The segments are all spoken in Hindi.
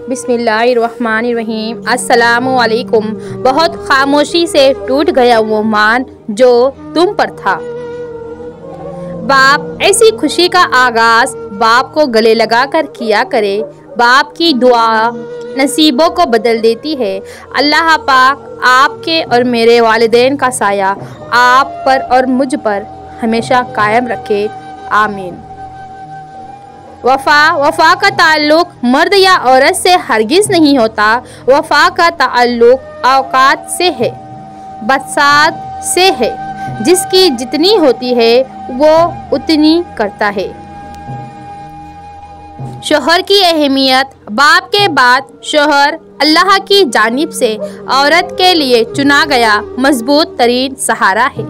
बिस्मिल्लाहिर्रहमानिर्रहीम। अस्सलामुअलैकुम। बहुत खामोशी से टूट गया वो मान जो तुम पर था। बाप ऐसी खुशी का आगाज बाप को गले लगा कर किया करे। बाप की दुआ नसीबों को बदल देती है। अल्लाह पाक आपके और मेरे वालिदैन का साया आप पर और मुझ पर हमेशा कायम रखे। आमीन। वफ़ा का ताल्लुक मर्द या औरत से हरगिज़ नहीं होता। वफ़ा का ताल्लुक औकात से है, बसात से है। जिसकी जितनी होती है वो उतनी करता है। शोहर की अहमियत। बाप के बाद शोहर अल्लाह की जानिब से औरत के लिए चुना गया मजबूत तरीन सहारा है।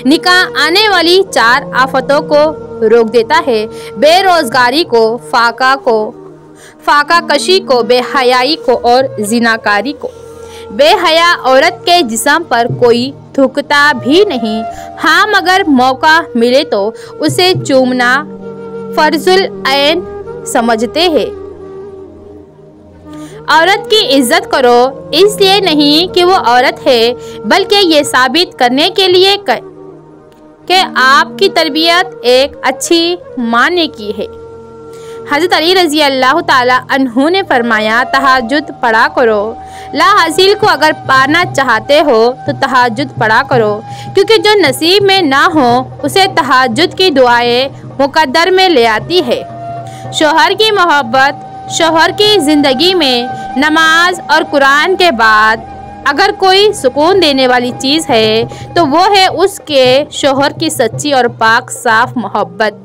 निकाह आने वाली 4 आफतों को रोक देता है। बेरोजगारी को, फाका कशी को, बेहयाई को और जिनाकारी को। बेहया औरत के जिस्म पर कोई थूकता भी नहीं। हाँ, मगर मौका मिले तो उसे चूमना फर्जुल ऐन समझते हैं। औरत की इज्जत करो, इसलिए नहीं कि वो औरत है, बल्कि ये साबित करने के लिए कि आपकी तरबियत एक अच्छी माँ ने की है। हज़रत अली रज़ी अल्लाह ताला अन्हु ने फरमाया, तहज्जुद पढ़ा करो। ला हासिल को अगर पाना चाहते हो तो तहज्जुद पढ़ा करो, क्योंकि जो नसीब में ना हो उसे तहज्जुद की दुआएं मुकद्दर में ले आती है। शोहर की मोहब्बत। शोहर की ज़िंदगी में नमाज और कुरान के बाद अगर कोई सुकून देने वाली चीज़ है तो वो है उसके शोहर की सच्ची और पाक साफ मोहब्बत।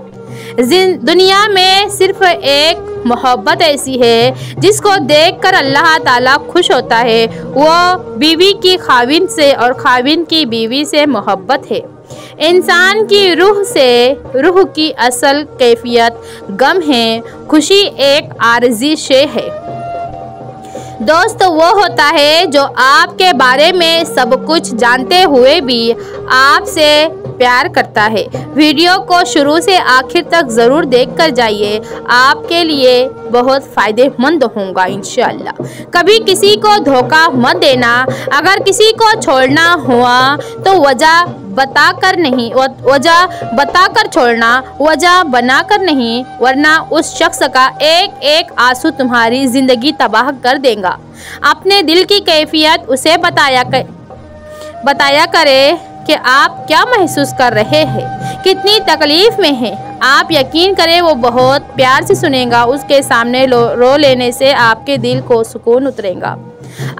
दुनिया में सिर्फ एक मोहब्बत ऐसी है जिसको देखकर अल्लाह ताला खुश होता है। वो बीवी की खाविन से और खाविन की बीवी से मोहब्बत है। इंसान की रूह से रूह की असल कैफियत गम है। खुशी एक आर्जी शे है। दोस्त वो होता है जो आपके बारे में सब कुछ जानते हुए भी आपसे प्यार करता है। वीडियो को शुरू से आखिर तक ज़रूर देख कर जाइए, आपके लिए बहुत फ़ायदेमंद होगा इंशाअल्लाह। कभी किसी को धोखा मत देना। अगर किसी को छोड़ना हुआ तो वजह बताकर छोड़ना, वजह बनाकर नहीं, वरना उस शख्स का एक एक आंसू तुम्हारी ज़िंदगी तबाह कर देगा। अपने दिल की कैफियत उसे बताया करे कि आप क्या महसूस कर रहे हैं, कितनी तकलीफ़ में हैं। आप यकीन करें वो बहुत प्यार से सुनेगा। उसके सामने रो लेने से आपके दिल को सुकून उतरेगा।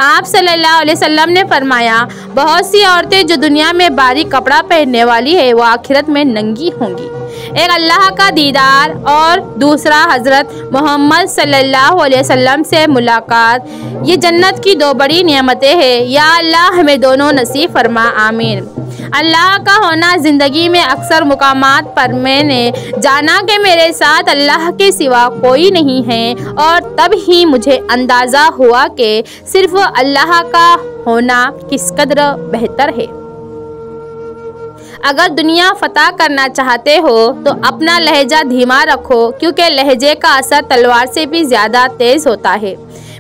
आप सल्लल्लाहु अलैहि वसल्लम ने फरमाया, बहुत सी औरतें जो दुनिया में बारीक कपड़ा पहनने वाली है वो आखिरत में नंगी होंगी। एक अल्लाह का दीदार और दूसरा हज़रत मोहम्मद सल्लल्लाहु अलैहि वसल्लम से मुलाकात। ये जन्नत की 2 बड़ी नेमतें हैं। या अल्लाह हमें दोनों नसीब फरमा। आमीन। अल्लाह का होना। ज़िंदगी में अक्सर मुकामात पर मैंने जाना कि मेरे साथ अल्लाह के सिवा कोई नहीं है, और तब ही मुझे अंदाज़ा हुआ कि सिर्फ अल्लाह का होना किस कदर बेहतर है। अगर दुनिया फतह करना चाहते हो तो अपना लहजा धीमा रखो, क्योंकि लहजे का असर तलवार से भी ज़्यादा तेज़ होता है।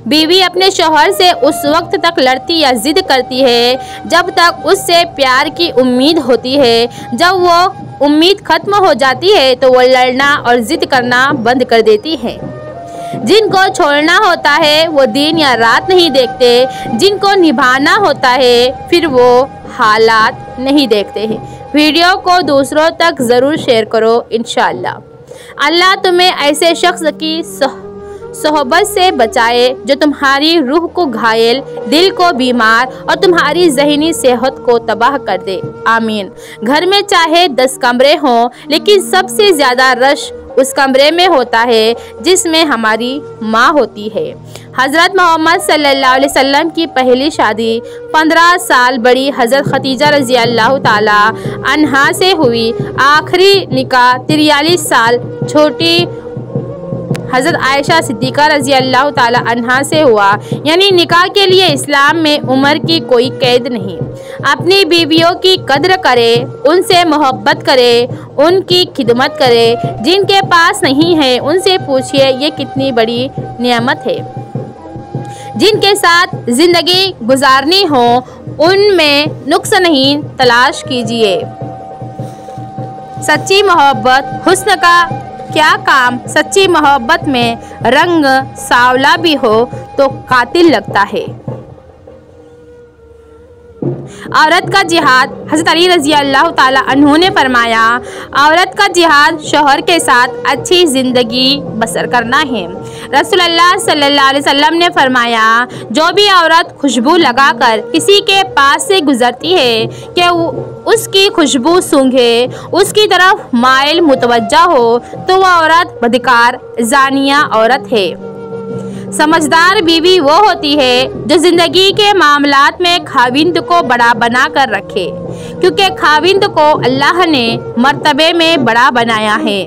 बीवी अपने शौहर से उस वक्त तक लड़ती या जिद करती है जब तक उससे प्यार की उम्मीद होती है। जब वो उम्मीद खत्म हो जाती है तो वो लड़ना और जिद करना बंद कर देती है। जिनको छोड़ना होता है वो दिन या रात नहीं देखते, जिनको निभाना होता है फिर वो हालात नहीं देखते हैं। वीडियो को दूसरों तक ज़रूर शेयर करो इंशाअल्लाह। अल्लाह तुम्हें ऐसे शख्स की सोहबत से बचाए जो तुम्हारी रूह को घायल, दिल को बीमार और तुम्हारी ज़हनी सेहत को तबाह कर दे। आमीन। घर में चाहे 10 कमरे हों, लेकिन सबसे ज़्यादा रश उस कमरे में होता है जिसमें हमारी माँ होती है। हज़रत मोहम्मद सल्लल्लाहु अलैहि वसल्लम की पहली शादी 15 साल बड़ी हज़रत खदीजा रज़ी अल्लाह ताला अन्हा से हुई। आखिरी निकाह 43 साल छोटी हज़रत आयशा सिद्दीक़ा रज़ी अल्लाह ताला अन्हा से हुआ। यानी निकाह के लिए इस्लाम में उम्र की कोई कैद नहीं। अपनी बीवियों की कद्र करे, उनसे मोहब्बत करे, उनकी खिदमत करे। जिनके पास नहीं है उनसे पूछिए ये कितनी बड़ी नेमत है। जिनके साथ ज़िंदगी गुजारनी हो उनमें नुक्स नहीं तलाश कीजिए। सच्ची मोहब्बत हुस्न का क्या काम, सच्ची मोहब्बत में रंग सांवला भी हो तो कातिल लगता है। औरत का जिहाद, हज़रत अली रज़ी अल्लाह ताला अन्हु ने फरमाया, औरत का जिहाद शौहर के साथ अच्छी ज़िंदगी बसर करना है। रसूलुल्लाह सल्लल्लाहु अलैहि वसल्लम ने फरमाया, जो भी औरत खुशबू लगाकर किसी के पास से गुजरती है कि उसकी खुशबू सूंघे, उसकी तरफ माइल मुतवज्जा हो तो वह औरत बदकार जानिया औरत है। समझदार बीवी वो होती है जो ज़िंदगी के मामलात में खाविंद को बड़ा बना कर रखे, क्योंकि खाविंद को अल्लाह ने मर्तबे में बड़ा बनाया है।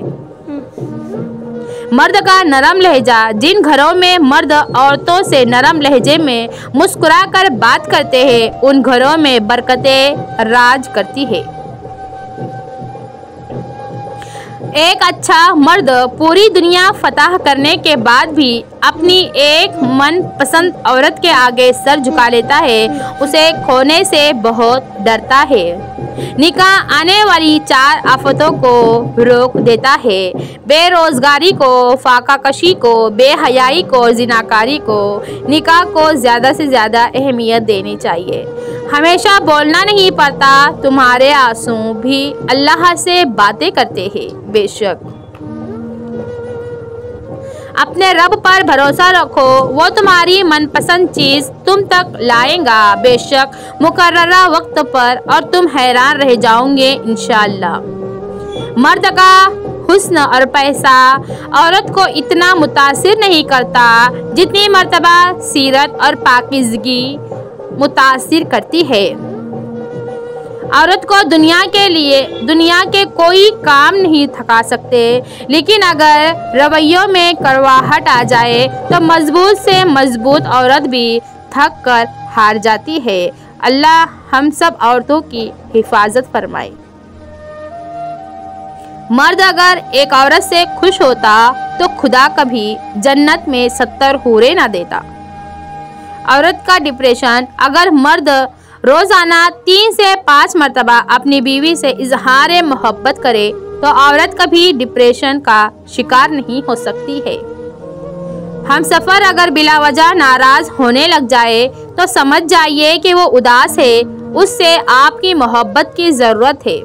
मर्द का नरम लहजा, जिन घरों में मर्द औरतों से नरम लहजे में मुस्कुरा कर बात करते हैं उन घरों में बरकतें राज करती है। एक अच्छा मर्द पूरी दुनिया फतह करने के बाद भी अपनी एक मनपसंद औरत के आगे सर झुका लेता है, उसे खोने से बहुत डरता है। निकाह आने वाली 4 आफतों को रोक देता है, बेरोजगारी को, फाकाकशी को, बेहयाई को, जिनाकारी को। निकाह को ज़्यादा से ज़्यादा अहमियत देनी चाहिए। हमेशा बोलना नहीं पड़ता, तुम्हारे आंसू भी अल्लाह से बातें करते हैं। बेशक अपने रब पर भरोसा रखो, वो तुम्हारी मनपसंद चीज़ तुम तक लाएगा बेशक मुकर्ररा वक्त पर, और तुम हैरान रह जाओगे इंशाअल्लाह। मर्द का हुस्न और पैसा औरत को इतना मुतासिर नहीं करता जितनी मर्तबा सीरत और पाकीज़गी मुतासिर करती है। औरत को दुनिया के कोई काम नहीं थका सकते, लेकिन अगर रवैयों में कड़वाहट आ जाए तो मजबूत से मजबूत औरत भी थक कर हार जाती है। अल्लाह हम सब औरतों की हिफाजत फरमाए। मर्द अगर एक औरत से खुश होता तो खुदा कभी जन्नत में 70 हूरें ना देता। औरत का डिप्रेशन, अगर मर्द रोज़ाना 3 से 5 मरतबा अपनी बीवी से इजहार मोहब्बत करे तो औरत कभी डिप्रेशन का शिकार नहीं हो सकती है। हम सफ़र अगर बिला वजह नाराज़ होने लग जाए तो समझ जाइए कि वो उदास है, उससे आपकी मोहब्बत की ज़रूरत है।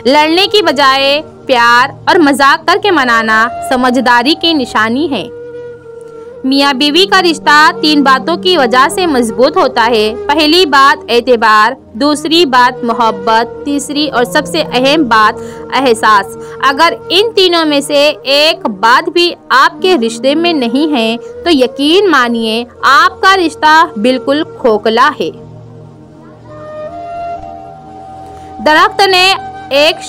लड़ने की बजाय प्यार और मजाक करके मनाना समझदारी की निशानी है। मियाँ बीवी का रिश्ता 3 बातों की वजह से मजबूत होता है। पहली बात एतबार, दूसरी बात मोहब्बत, तीसरी और सबसे अहम बात एहसास। अगर इन तीनों में से एक बात भी आपके रिश्ते में नहीं है तो यकीन मानिए आपका रिश्ता बिल्कुल खोखला है। दरख्त ने एक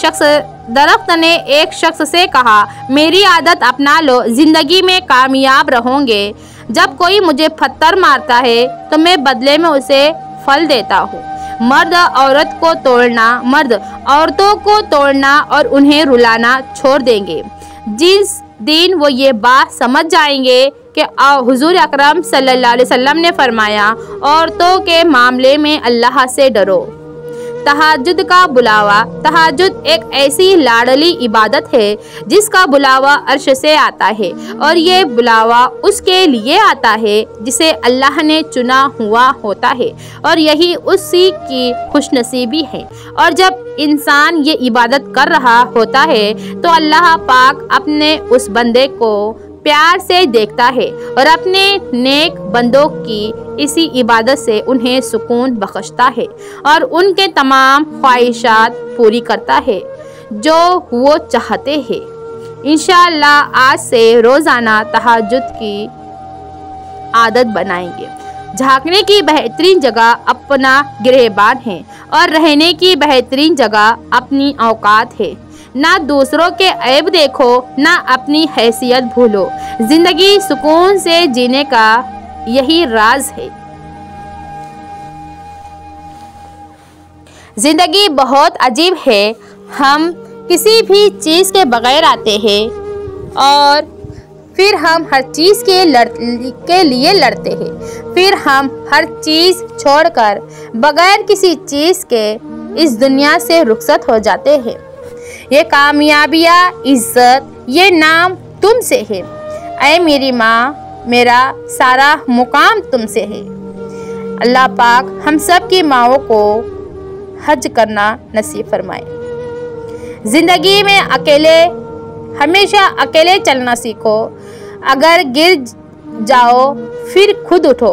शख्स से कहा, मेरी आदत अपना लो, जिंदगी में कामयाब रहोगे। जब कोई मुझे पत्थर मारता है तो मैं बदले में उसे फल देता हूँ। मर्द औरतों को तोड़ना और उन्हें रुलाना छोड़ देंगे जिस दिन वो ये बात समझ जाएंगे कि हुजूर अकरम सल्लल्लाहु अलैहि वसल्लम ने फरमाया, औरतों के मामले में अल्लाह से डरो। तहज्जुद का बुलावा। तहज्जुद एक ऐसी लाडली इबादत है जिसका बुलावा अर्श से आता है, और ये बुलावा उसके लिए आता है जिसे अल्लाह ने चुना हुआ होता है, और यही उसी की खुशनसीबी है। और जब इंसान ये इबादत कर रहा होता है तो अल्लाह पाक अपने उस बंदे को प्यार से देखता है और अपने नेक बंदों की इसी इबादत से उन्हें सुकून बख्शता है और उनके तमाम ख्वाहिशात पूरी करता है जो वो चाहते हैं। इंशाअल्लाह आज से रोज़ाना तहज्जुद की आदत बनाएंगे। झांकने की बेहतरीन जगह अपना गिरहबान है और रहने की बेहतरीन जगह अपनी औकात है। ना दूसरों के ऐब देखो, ना अपनी हैसियत भूलो। जिंदगी सुकून से जीने का यही राज है। जिंदगी बहुत अजीब है। हम किसी भी चीज़ के बगैर आते हैं और फिर हम हर चीज़ के लिए लड़ते हैं। फिर हम हर चीज़ छोड़कर बगैर किसी चीज़ के इस दुनिया से रुखसत हो जाते हैं। ये कामयाबियाँ, इज्जत, ये नाम तुमसे है। ऐ मेरी माँ, मेरा सारा मुकाम तुमसे है। अल्लाह पाक हम सब की माँओं को हज करना नसीब फरमाए। ज़िंदगी में हमेशा अकेले चलना सीखो। अगर गिर जाओ फिर खुद उठो,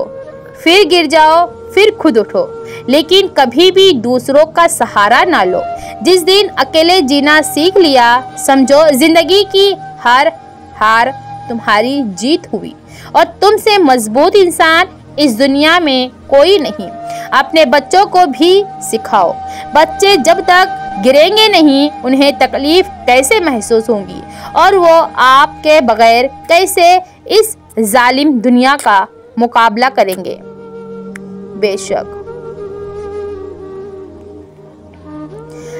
फिर गिर जाओ फिर खुद उठो, लेकिन कभी भी दूसरों का सहारा ना लो। जिस दिन अकेले जीना सीख लिया, समझो जिंदगी की हर हार तुम्हारी जीत हुई और तुमसे मजबूत इंसान इस दुनिया में कोई नहीं। अपने बच्चों को भी सिखाओ। बच्चे जब तक गिरेंगे नहीं, उन्हें तकलीफ कैसे महसूस होगी और वो आपके बगैर कैसे इस जालिम दुनिया का मुकाबला करेंगे। बेशक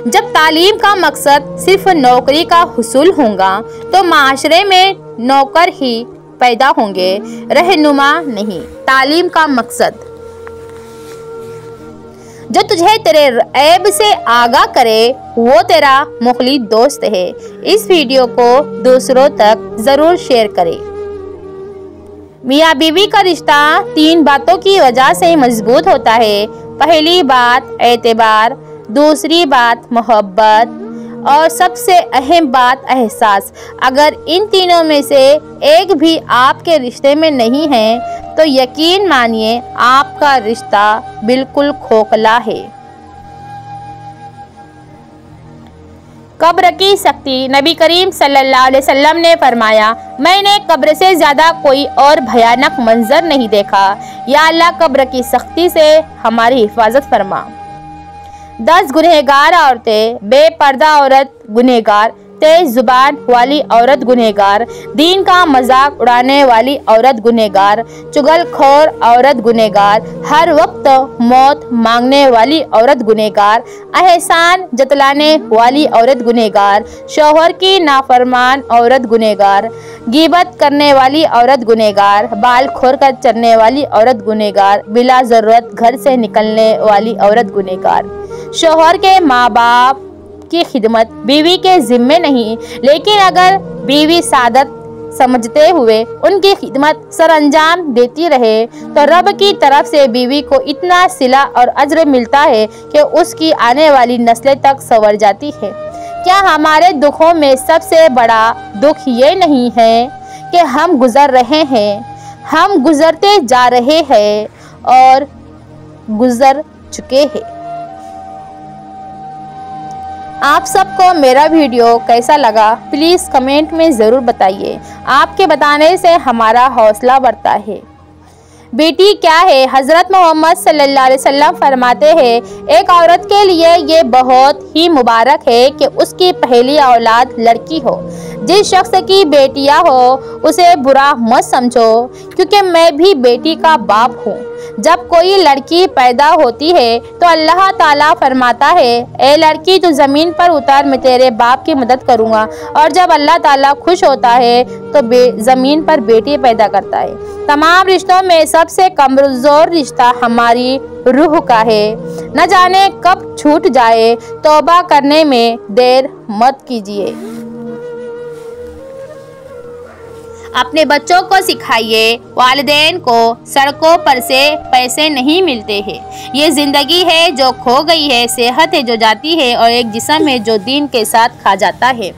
जब तालीम का मकसद सिर्फ नौकरी का हुसूल होगा तो माशरे में नौकर ही पैदा होंगे, रहनुमा नहीं। तालीम का मकसद जो तुझे तेरे ऐब से आगाह करे वो तेरा मुखलिस दोस्त है। इस वीडियो को दूसरों तक जरूर शेयर करें। मियाँ बीवी का रिश्ता 3 बातों की वजह से मजबूत होता है। पहली बात एतबार, दूसरी बात मोहब्बत और सबसे अहम बात एहसास। अगर इन तीनों में से एक भी आपके रिश्ते में नहीं है तो यकीन मानिए आपका रिश्ता बिल्कुल खोखला है। कब्र की सख्ती। नबी करीम सल्लल्लाहु अलैहि वसल्लम ने फरमाया, मैंने कब्र से ज़्यादा कोई और भयानक मंजर नहीं देखा। या अल्लाह कब्र की सख्ती से हमारी हिफाजत फरमा। 10 गुनहगार औरतें। बेपर्दा औरत गुनहगार, तेज जुबान वाली औरत गुनहगार, दीन का मजाक उड़ाने वाली औरत गुनहगार, चुगलखोर औरत गुनहगार, हर वक्त मौत मांगने वाली औरत गुनहगार, एहसान जतलाने वाली औरत गुनहगार, शौहर की नाफरमान औरत गुनहगार, गीबत करने वाली औरत गुनहगार, बाल खोर कर चलने वाली औरत गुनहगार, बिला ज़रूरत घर से निकलने वाली औरत गुनहगार। शौहर के माँ बाप की खिदमत बीवी के जिम्मे नहीं, लेकिन अगर बीवी सादत समझते हुए उनकी खिदमत सरअंजाम देती रहे तो रब की तरफ से बीवी को इतना सिला और अज्र मिलता है कि उसकी आने वाली नस्लें तक संवर जाती है। क्या हमारे दुखों में सबसे बड़ा दुख ये नहीं है कि हम गुजर रहे हैं, हम गुजरते जा रहे हैं और गुजर चुके हैं। आप सबको मेरा वीडियो कैसा लगा प्लीज़ कमेंट में ज़रूर बताइए। आपके बताने से हमारा हौसला बढ़ता है। बेटी क्या है? हज़रत मोहम्मद सल्लल्लाहु अलैहि वसल्लम फरमाते हैं, एक औरत के लिए ये बहुत ही मुबारक है कि उसकी पहली औलाद लड़की हो। जिस शख्स की बेटियां हो उसे बुरा मत समझो, क्योंकि मैं भी बेटी का बाप हूँ। जब कोई लड़की पैदा होती है तो अल्लाह ताला फरमाता है, ए लड़की तू ज़मीन पर उतर, मैं तेरे बाप की मदद करूँगा। और जब अल्लाह ताला खुश होता है तो ज़मीन पर बेटी पैदा करता है। तमाम रिश्तों में सबसे कमज़ोर रिश्ता हमारी रूह का है। न जाने कब छूट जाए, तौबा करने में देर मत कीजिए। अपने बच्चों को सिखाइए, वालिदैन को सड़कों पर से पैसे नहीं मिलते हैं। ये ज़िंदगी है जो खो गई है, सेहत है जो जाती है और एक जिस्म है जो दीन के साथ खा जाता है।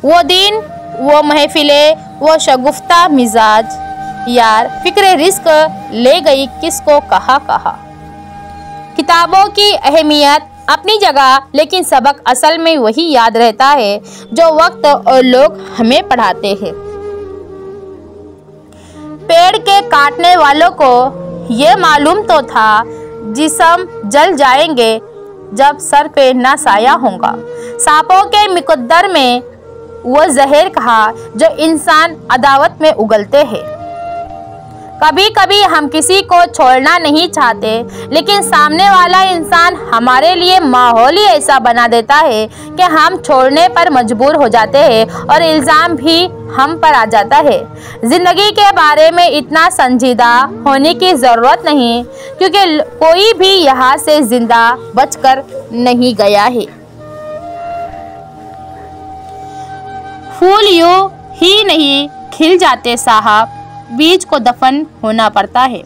वो दिन, वो महफिलें, वो शगुफ्ता मिजाज, यार फिक्र रिस्क ले गई किसको कहा। किताबों की अहमियत अपनी जगह, लेकिन सबक असल में वही याद रहता है जो वक्त और लोग हमें पढ़ाते हैं। पेड़ के काटने वालों को ये मालूम तो था जिस्म जल जाएंगे जब सर पे ना साया होगा। सांपों के मुकद्दर में वो जहर कहा जो इंसान अदावत में उगलते हैं। कभी कभी हम किसी को छोड़ना नहीं चाहते, लेकिन सामने वाला इंसान हमारे लिए माहौल ही ऐसा बना देता है कि हम छोड़ने पर मजबूर हो जाते हैं और इल्ज़ाम भी हम पर आ जाता है। ज़िंदगी के बारे में इतना संजीदा होने की ज़रूरत नहीं, क्योंकि कोई भी यहाँ से ज़िंदा बचकर नहीं गया है। फूल यूं ही नहीं खिल जाते साहब, बीज को दफन होना पड़ता है।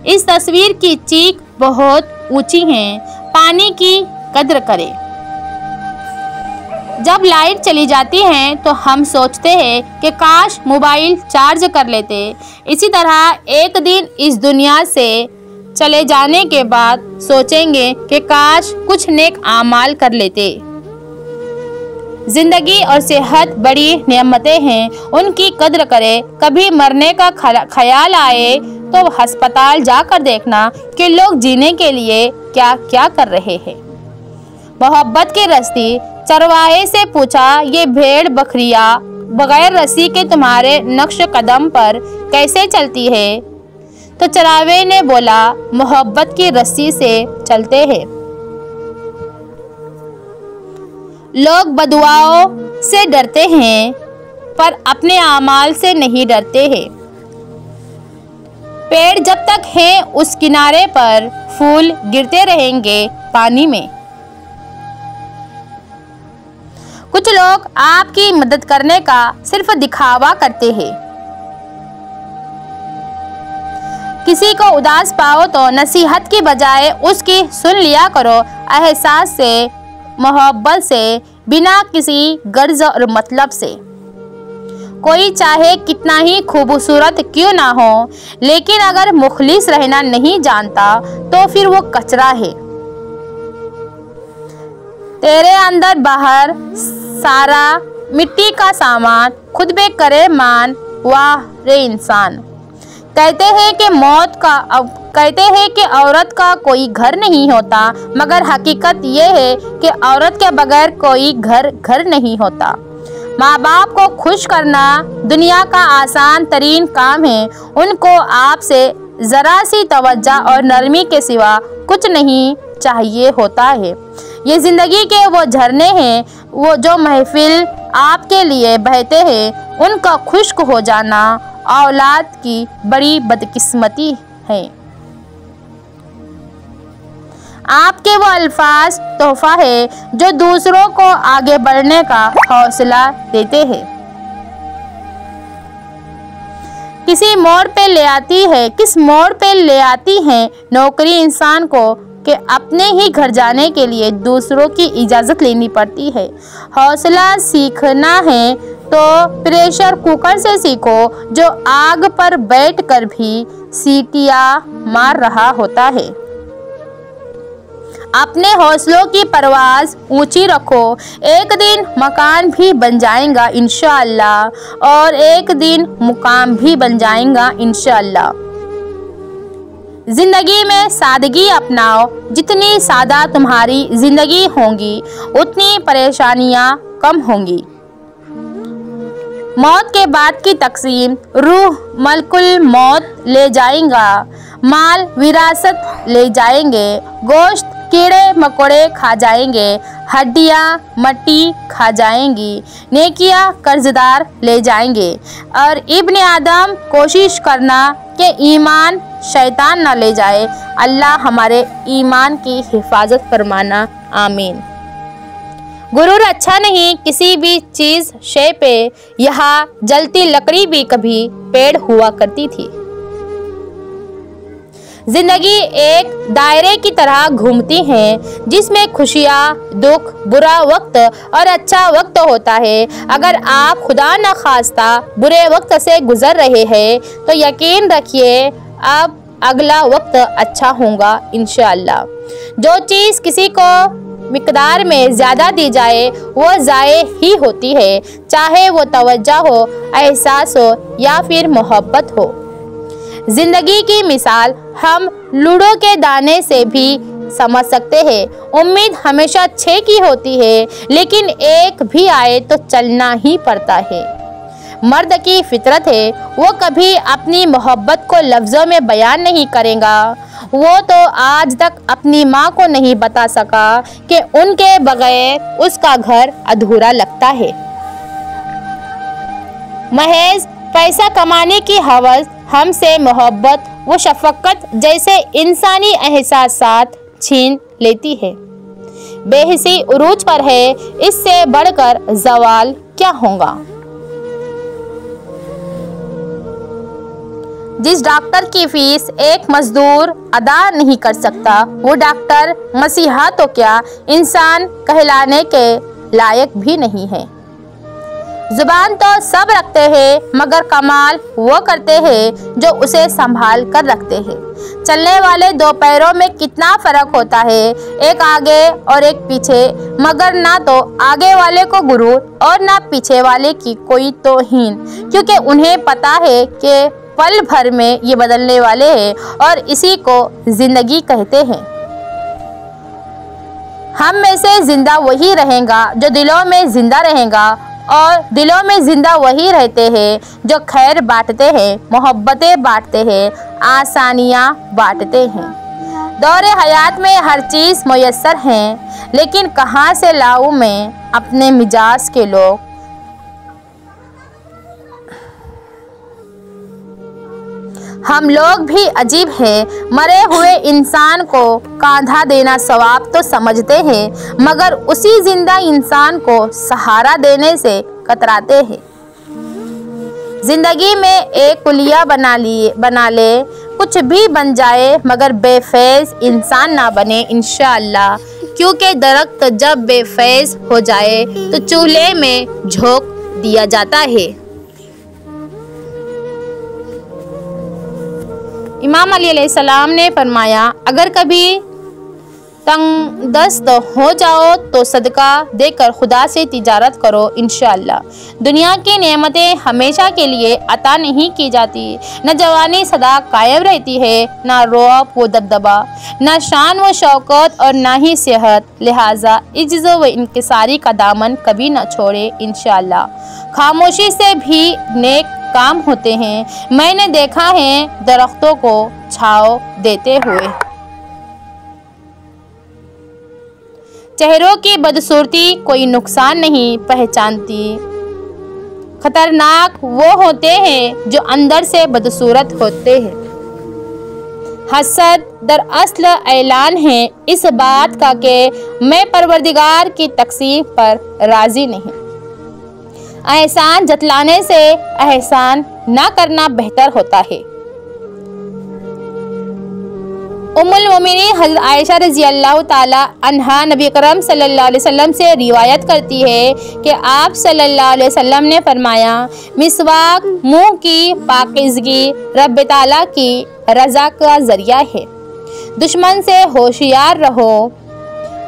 इस तस्वीर की चीख बहुत ऊंची है, पानी की कद्र करें। जब लाइट चली जाती है तो हम सोचते हैं कि काश मोबाइल चार्ज कर लेते। इसी तरह एक दिन इस दुनिया से चले जाने के बाद सोचेंगे कि काश कुछ नेक आमाल कर लेते। जिंदगी और सेहत बड़ी नेमतें हैं, उनकी कद्र करें। कभी मरने का ख्याल आए तो अस्पताल जाकर देखना कि लोग जीने के लिए क्या क्या कर रहे हैं। मोहब्बत की रस्सी चरवाहे से पूछा, ये भेड़ बकरियां बगैर रस्सी के तुम्हारे नक्श कदम पर कैसे चलती है? तो चरवाहे ने बोला, मोहब्बत की रस्सी से चलते हैं। लोग बदुआओं से डरते हैं पर अपने आमाल से नहीं डरते हैं। पेड़ जब तक है उस किनारे पर फूल गिरते रहेंगे पानी में। कुछ लोग आपकी मदद करने का सिर्फ दिखावा करते हैं। किसी को उदास पाओ तो नसीहत की बजाय उसकी सुन लिया करो, एहसास से, मोहब्बत से, बिना किसी गर्ज और मतलब से। कोई चाहे कितना ही खूबसूरत क्यों ना हो, लेकिन अगर मुखलिस रहना नहीं जानता तो फिर वो कचरा है। तेरे अंदर बाहर सारा मिट्टी का सामान, खुद बे करे मान, वाह रे इंसान। कहते हैं कि औरत का कोई घर नहीं होता, मगर हकीकत ये है कि औरत के बगैर कोई घर नहीं होता। माँ बाप को खुश करना दुनिया का आसान तरीन काम है। उनको आपसे ज़रा सी तवज्जो और नरमी के सिवा कुछ नहीं चाहिए होता है। ये ज़िंदगी के वो झरने हैं, वो जो महफिल आपके लिए बहते हैं। उनका खुश्क हो जाना औलाद की बड़ी बदकिस्मती है। आपके वो अल्फाज तोहफा है जो दूसरों को आगे बढ़ने का हौसला देते हैं। किस मोड़ पे ले आती है नौकरी इंसान को कि अपने ही घर जाने के लिए दूसरों की इजाज़त लेनी पड़ती है। हौसला सीखना है तो प्रेशर कुकर से सीखो, जो आग पर बैठकर भी सीटियां मार रहा होता है। अपने हौसलों की परवाज़ ऊंची रखो, एक दिन मकान भी बन जाएगा इंशाअल्लाह, और एक दिन मुकाम भी बन जाएगा इंशाअल्लाह। जिंदगी में सादगी अपनाओ, जितनी सादा तुम्हारी जिंदगी होगी उतनी परेशानियां कम होंगी। मौत के बाद की तकसीम, रूह मलकुल मौत ले जाएगा, माल विरासत ले जाएंगे, गोश्त कीड़े मकोड़े खा जाएंगे, हड्डियाँ मट्टी खा जाएंगी, नेकियां कर्जदार ले जाएंगे। और इब्ने आदम कोशिश करना कि ईमान शैतान ना ले जाए। अल्लाह हमारे ईमान की हिफाजत फरमाना, आमीन। गुरूर अच्छा नहीं किसी भी चीज़ शे पे, यहाँ जलती लकड़ी भी कभी पेड़ हुआ करती थी। जिंदगी एक दायरे की तरह घूमती है, जिसमें खुशियाँ, दुख, बुरा वक्त और अच्छा वक्त होता है। अगर आप खुदा न खास्ता बुरे वक्त से गुजर रहे हैं तो यकीन रखिए अब अगला वक्त अच्छा होगा इंशाअल्लाह। जो चीज़ किसी को मिकदार में ज़्यादा दी जाए वो ज़ाये ही होती है, चाहे वो तवज्जो हो, एहसास हो या फिर मोहब्बत हो। जिंदगी की मिसाल हम लूडो के दाने से भी समझ सकते हैं। उम्मीद हमेशा 6 की होती है, लेकिन एक भी आए तो चलना ही पड़ता है। मर्द की फितरत है, वो कभी अपनी मोहब्बत को लफ्ज़ों में बयान नहीं करेगा। वो तो आज तक अपनी माँ को नहीं बता सका कि उनके बगैर उसका घर अधूरा लगता है। महज पैसा कमाने की हवस हमसे मोहब्बत व शफकत जैसे इंसानी एहसासात छीन लेती है। बेहिसी उरूज पर है, इससे बढ़कर ज़वाल क्या होगा। जिस डॉक्टर की फीस एक मजदूर अदा नहीं कर सकता, वो डॉक्टर मसीहा तो क्या इंसान कहलाने के लायक भी नहीं है। जुबान तो सब रखते हैं, मगर कमाल वो करते हैं जो उसे संभाल कर रखते हैं। चलने वाले दो पैरों में कितना फर्क होता है, एक आगे और एक पीछे, मगर ना तो आगे वाले को गुरूर और ना पीछे वाले की कोई तौहीन, क्योंकि उन्हें पता है कि पल भर में ये बदलने वाले हैं और इसी को जिंदगी कहते हैं। हम में से जिंदा वही रहेगा जो दिलों में जिंदा रहेगा, और दिलों में जिंदा वही रहते हैं जो खैर बांटते हैं, मोहब्बतें बांटते हैं, आसानियाँ बांटते हैं। दौरे हयात में हर चीज़ मुयस्सर हैं, लेकिन कहाँ से लाऊं मैं अपने मिजाज के लोग। हम लोग भी अजीब हैं, मरे हुए इंसान को कांधा देना सवाब तो समझते हैं, मगर उसी जिंदा इंसान को सहारा देने से कतराते हैं। जिंदगी में एक कुलिया बना ले, कुछ भी बन जाए, मगर बेफैज़ इंसान ना बने इंशाअल्लाह, क्योंकि दरख्त जब बेफैज़ हो जाए तो चूल्हे में झोंक दिया जाता है। इमाम अली अलैहिस्सलाम ने फरमाया, अगर कभी तंगदस्त हो जाओ तो सदका देकर खुदा से तिजारत करो इंशाअल्लाह। दुनिया की नेमतें हमेशा के लिए अता नहीं की जाती, न जवानी सदा कायम रहती है, न रौब व दबदबा, न शान व शौकत और न ही सेहत। लिहाजा इज्ज़ व इंकिसारी का दामन कभी न छोड़े इंशाअल्लाह। खामोशी से भी नेक काम होते हैं। मैंने देखा है दरख्तों को छांव देते हुए। चेहरों की बदसूरती कोई नुकसान नहीं पहचानती, खतरनाक वो होते हैं जो अंदर से बदसूरत होते हैं। हसद दरअसल ऐलान है इस बात का कि मैं परवरदिगार की तकसीम पर राजी नहीं। एहसान जतलाने से एहसान ना करना बेहतर होता है। उम्मुल मोमिनीन हज़रत आयशा रज़ी अल्लाह ताला अन्हा नबी करम सल्लल्लाहु अलैहि वसल्लम से रिवायत करती है कि आप सल्लल्लाहु अलैहि वसल्लम ने फरमाया, मिसवाक मुंह की पाकीज़गी रब ताला की रज़ा का ज़रिया है। दुश्मन से होशियार रहो।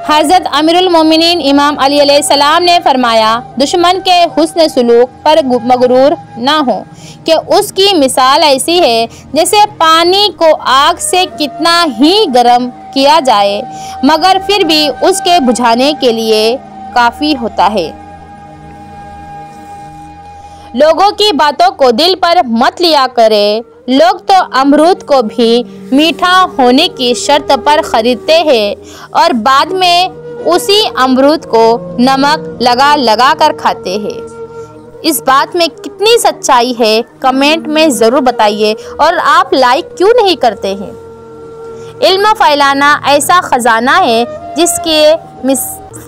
हज़रत अमीरुल मोमिनीन इमाम अली अलैहिस्सलाम ने फरमाया, दुश्मन के हुस्न सुलूक पर मगरूर ना हो कि उसकी मिसाल ऐसी है जैसे पानी को आग से कितना ही गर्म किया जाए, मगर फिर भी उसके बुझाने के लिए काफ़ी होता है। लोगों की बातों को दिल पर मत लिया करे। लोग तो अमरूद को भी मीठा होने की शर्त पर खरीदते हैं और बाद में उसी अमरूद को नमक लगा लगा कर खाते हैं। इस बात में कितनी सच्चाई है कमेंट में ज़रूर बताइए, और आप लाइक क्यों नहीं करते हैं। इल्म फैलाना ऐसा ख़जाना है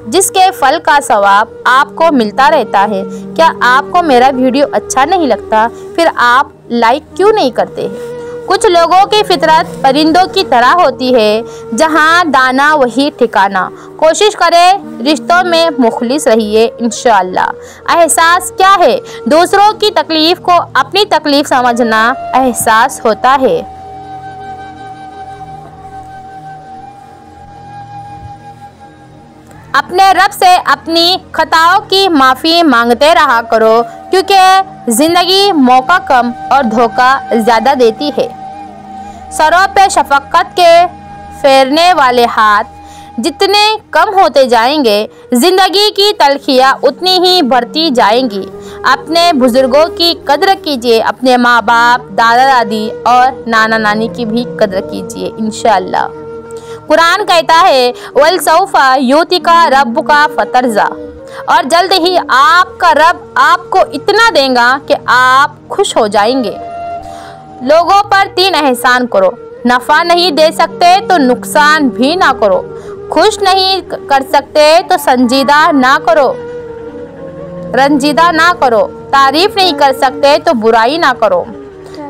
जिसके फल का सवाब आपको मिलता रहता है। क्या आपको मेरा वीडियो अच्छा नहीं लगता? फिर आप लाइक क्यों नहीं करते हैं? कुछ लोगों की फितरत परिंदों की तरह होती है, जहां दाना वही ठिकाना। कोशिश करें रिश्तों में मुखलिस रहिए इंशाअल्लाह। एहसास क्या है? दूसरों की तकलीफ़ को अपनी तकलीफ़ समझना एहसास होता है। अपने रब से अपनी खताओं की माफ़ी मांगते रहा करो, क्योंकि ज़िंदगी मौका कम और धोखा ज़्यादा देती है। सरों पे शफ़क़त के फेरने वाले हाथ जितने कम होते जाएंगे, ज़िंदगी की तलखियाँ उतनी ही बढ़ती जाएंगी। अपने बुजुर्गों की कद्र कीजिए, अपने माँ बाप, दादा दादी और नाना नानी की भी कद्र कीजिए इंशाअल्लाह। कुरान कहता है वल सौफा युतिका रब्बुका फतरजा, और जल्द ही आपका रब आपको इतना देगा कि आप खुश हो जाएंगे। लोगों पर 3 एहसान करो, नफ़ा नहीं दे सकते तो नुकसान भी ना करो, खुश नहीं कर सकते तो रंजीदा ना करो, तारीफ नहीं कर सकते तो बुराई ना करो।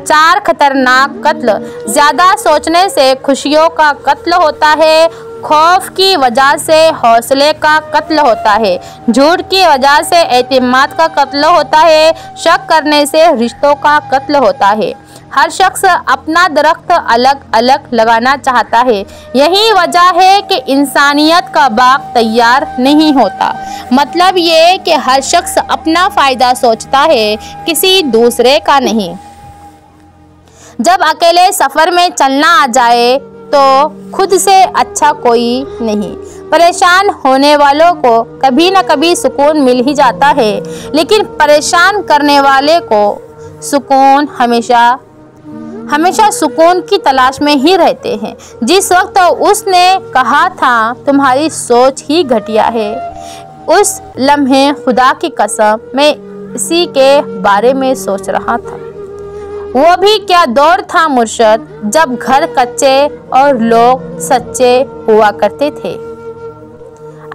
4 खतरनाक कत्ल, ज़्यादा सोचने से खुशियों का कत्ल होता है, खौफ की वजह से हौसले का कत्ल होता है, झूठ की वजह से एतिमाद का कत्ल होता है, शक करने से रिश्तों का कत्ल होता है। हर शख्स अपना दरख्त अलग अलग लगाना चाहता है, यही वजह है कि इंसानियत का बाग तैयार नहीं होता। मतलब ये कि हर शख्स अपना फ़ायदा सोचता है, किसी दूसरे का नहीं। जब अकेले सफ़र में चलना आ जाए तो खुद से अच्छा कोई नहीं। परेशान होने वालों को कभी न कभी सुकून मिल ही जाता है, लेकिन परेशान करने वाले को सुकून हमेशा सुकून की तलाश में ही रहते हैं। जिस वक्त उसने कहा था तुम्हारी सोच ही घटिया है, उस लम्हे खुदा की कसम मैं इसी के बारे में सोच रहा था। वो भी क्या दौर था मुर्शद, जब घर कच्चे और लोग सच्चे हुआ करते थे।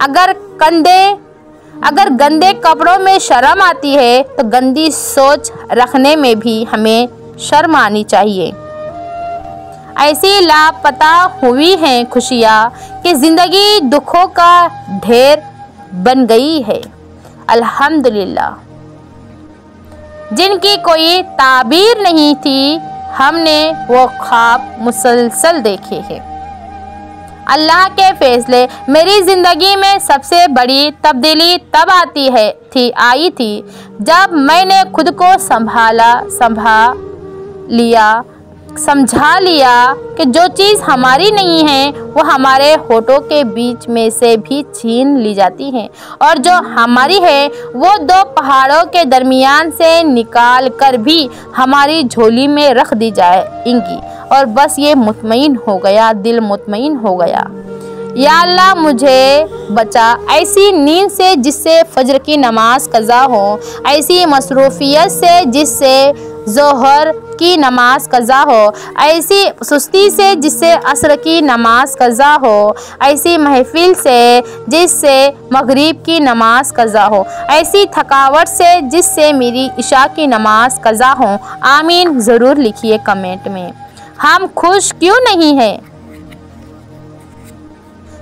अगर गंदे कपड़ों में शर्म आती है तो गंदी सोच रखने में भी हमें शर्म आनी चाहिए। ऐसी लापता हुई हैं खुशियाँ कि ज़िंदगी दुखों का ढेर बन गई है। अल्हम्दुलिल्लाह, जिनकी कोई ताबीर नहीं थी, हमने वो ख्वाब मुसलसल देखे हैं। अल्लाह के फैसले। मेरी ज़िंदगी में सबसे बड़ी तब्दीली तब आई थी जब मैंने खुद को समझा लिया कि जो चीज़ हमारी नहीं है वो हमारे होठों के बीच में से भी छीन ली जाती है, और जो हमारी है वो 2 पहाड़ों के दरमियान से निकाल कर भी हमारी झोली में रख दी जाएंगी। और बस ये मुतमईन हो गया, दिल मुतमईन हो गया। या अल्लाह मुझे बचा ऐसी नींद से जिससे फजर की नमाज कज़ा हो, ऐसी मसरूफियत से जिससे ज़ोहर की नमाज कज़ा हो, ऐसी सुस्ती से जिससे असर की नमाज कज़ा हो, ऐसी महफिल से जिससे मगरिब की नमाज कज़ा हो, ऐसी थकावट से जिससे मेरी इशा की नमाज कज़ा हो। आमीन ज़रूर लिखिए कमेंट में। हम खुश क्यों नहीं हैं?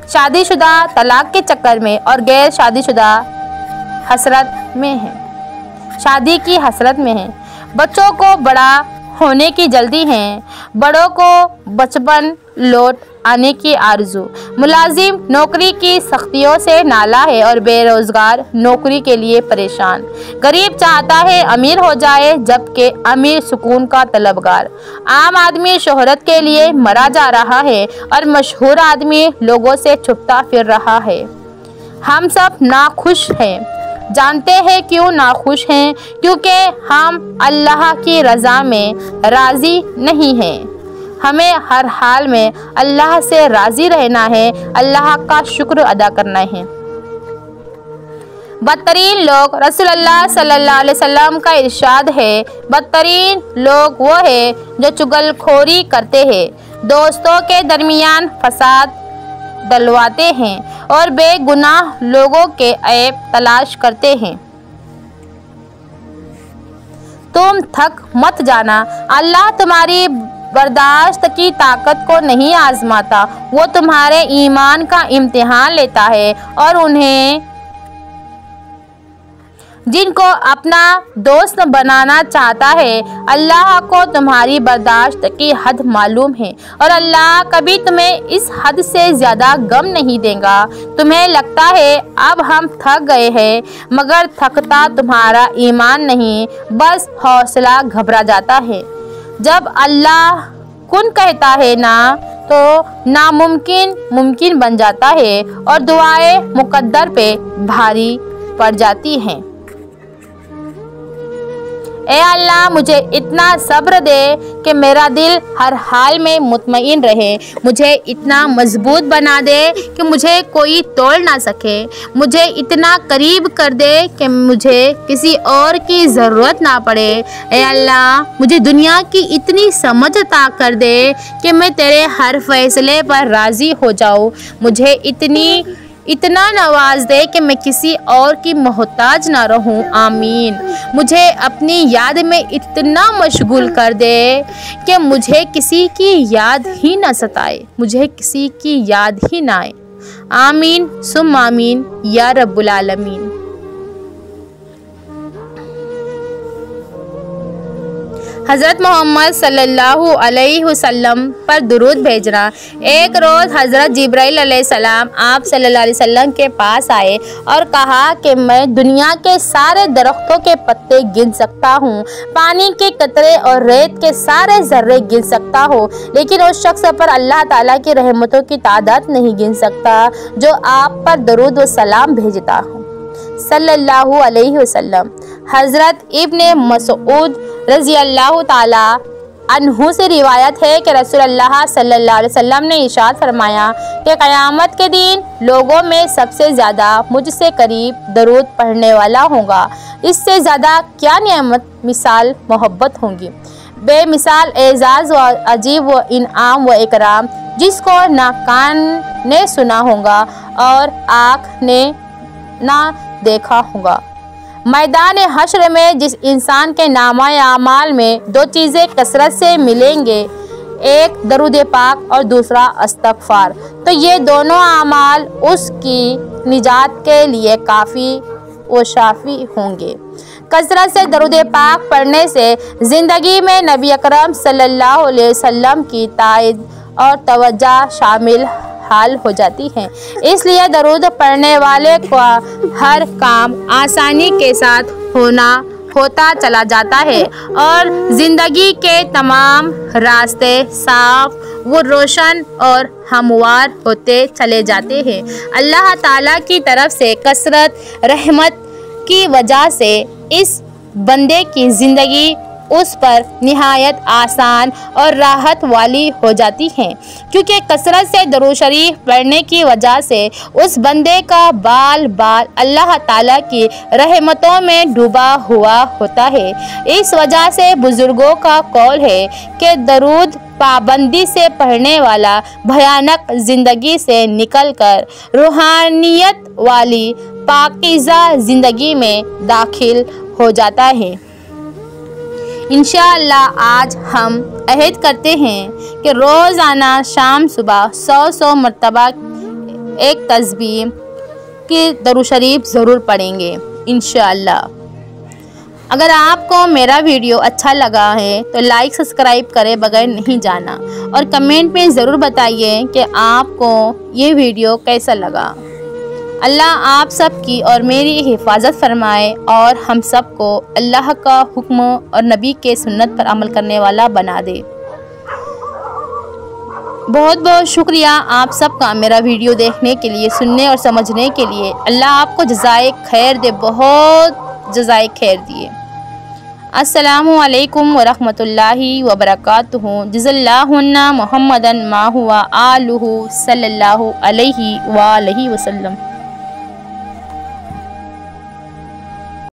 शादीशुदा तलाक के चक्कर में और गैर शादीशुदा हसरत में हैं, शादी की हसरत में हैं। बच्चों को बड़ा होने की जल्दी है, बड़ों को बचपन लौट आने की आरज़ू। मुलाजिम नौकरी की सख्तियों से नाला है और बेरोज़गार नौकरी के लिए परेशान। गरीब चाहता है अमीर हो जाए, जबकि अमीर सुकून का तलबगार। आम आदमी शोहरत के लिए मरा जा रहा है और मशहूर आदमी लोगों से छुपता फिर रहा है। हम सब नाखुश हैं। जानते हैं क्यों नाखुश हैं? क्योंकि हम अल्लाह की रज़ा में राज़ी नहीं हैं। हमें हर हाल में अल्लाह से राज़ी रहना है, अल्लाह का शुक्र अदा करना है। बदतरीन लोग, रसूलुल्लाह सल्लल्लाहु अलैहि वसल्लम का इरशाद है, बदतरीन लोग वो है जो चुगलखोरी करते हैं, दोस्तों के दरमियान फसाद डलवाते हैं और बेगुनाह लोगों के ऐब तलाश करते हैं। तुम थक मत जाना, अल्लाह तुम्हारी बर्दाश्त की ताकत को नहीं आजमाता, वो तुम्हारे ईमान का इम्तिहान लेता है और उन्हें जिनको अपना दोस्त बनाना चाहता है। अल्लाह को तुम्हारी बर्दाश्त की हद मालूम है और अल्लाह कभी तुम्हें इस हद से ज़्यादा गम नहीं देगा। तुम्हें लगता है अब हम थक गए हैं, मगर थकता तुम्हारा ईमान नहीं, बस हौसला घबरा जाता है। जब अल्लाह कुन कहता है ना, तो नामुमकिन मुमकिन बन जाता है और दुआएं मुकद्दर पे भारी पड़ जाती हैं। ए अल्लाह मुझे इतना सब्र दे कि मेरा दिल हर हाल में मुतमईन रहे। मुझे इतना मजबूत बना दे कि मुझे कोई तोड़ ना सके। मुझे इतना करीब कर दे कि मुझे किसी और की ज़रूरत ना पड़े। ए अल्लाह मुझे दुनिया की इतनी समझ अता कर दे कि मैं तेरे हर फैसले पर राज़ी हो जाऊँ। मुझे इतना नवाज दे कि मैं किसी और की मोहताज ना रहूं। आमीन। मुझे अपनी याद में इतना मशगूल कर दे कि मुझे किसी की याद ही ना सताए, मुझे किसी की याद ही ना आए। आमीन सुम आमीन या रब्बुल आलमीन। हज़रत मोहम्मद सल्लल्लाहु अलैहि वसल्लम पर दुरूद भेजना। एक रोज़ हज़रत जिब्राइल अलैहिस्सलाम आप सल्लल्लाहु अलैहि वसल्लम के पास आए और कहा कि मैं दुनिया के सारे दरख्तों के पत्ते गिन सकता हूँ, पानी के कतरे और रेत के सारे ज़र्रे गिन सकता हूँ, लेकिन उस शख्स पर अल्लाह ताला की रहमतों की तादाद नहीं गिन सकता जो आप पर दुरूद व सलाम भेजता हूँ सल्लल्लाहु अलैहि वसल्लम। हज़रत इब्ने मसऊद रज़ी अल्लाह ताला अन्हु से रिवायत है कि रसूलुल्लाह सल्लल्लाहु अलैहि वसल्लम ने इरशाद फरमाया कि क़यामत के दिन लोगों में सबसे ज़्यादा मुझसे करीब दरूद पढ़ने वाला होगा। इससे ज़्यादा क्या नेमत मिसाल मोहब्बत होंगी। बेमिसाल एजाज़ व अजीब व इनाम व इकराम जिसको ना कान ने सुना होगा और आँख ने ना देखा होगा। मैदान हश्र में जिस इंसान के नामा आमाल में दो चीज़ें कसरत से मिलेंगे, एक दरूद पाक और दूसरा इस्तग़फ़ार, तो ये दोनों आमाल उसकी निजात के लिए काफ़ी व शाफ़ी होंगे। कसरत से दरूद पाक पढ़ने से ज़िंदगी में नबी अकरम सल्लल्लाहु अलैहि वसल्लम की ताईद और तवज्जो शामिल हाल हो जाती है। इसलिए दरूद पढ़ने वाले का हर काम आसानी के साथ होता चला जाता है और ज़िंदगी के तमाम रास्ते साफ व रोशन और हमवार होते चले जाते हैं। अल्लाह ताला की तरफ से कसरत रहमत की वजह से इस बंदे की ज़िंदगी उस पर निहायत आसान और राहत वाली हो जाती है, क्योंकि कसरत से दरूद शरीफ पढ़ने की वजह से उस बंदे का बाल बाल अल्लाह ताला की रहमतों में डूबा हुआ होता है। इस वजह से बुजुर्गों का कौल है कि दरूद पाबंदी से पढ़ने वाला भयानक ज़िंदगी से निकलकर रूहानियत वाली पाकीज़ा ज़िंदगी में दाखिल हो जाता है। इंशाअल्लाह आज हम अहद करते हैं कि रोज़ाना शाम सुबह 100 मरतबा एक तस्बीह की दरूद शरीफ ज़रूर पढ़ेंगे इंशाअल्लाह। अगर आपको मेरा वीडियो अच्छा लगा है तो लाइक सब्सक्राइब करे बगैर नहीं जाना और कमेंट में ज़रूर बताइए कि आपको ये वीडियो कैसा लगा। अल्लाह आप सब की और मेरी हिफाजत फरमाए और हम सब को अल्लाह का हुक्म और नबी के सुन्नत पर अमल करने वाला बना दे। बहुत बहुत शुक्रिया आप सबका मेरा वीडियो देखने के लिए, सुनने और समझने के लिए। अल्लाह आपको जज़ाए खैर दे, बहुत जज़ाए खैर दिए। अस्सलामु अलैकुम व रहमतुल्लाहि व बरकातुहू। जज़ल्लाहुन्ना मुहम्मदन मा हुवा आलुहु सल्लल्लाहु अलैहि व आलिहि वसल्लम।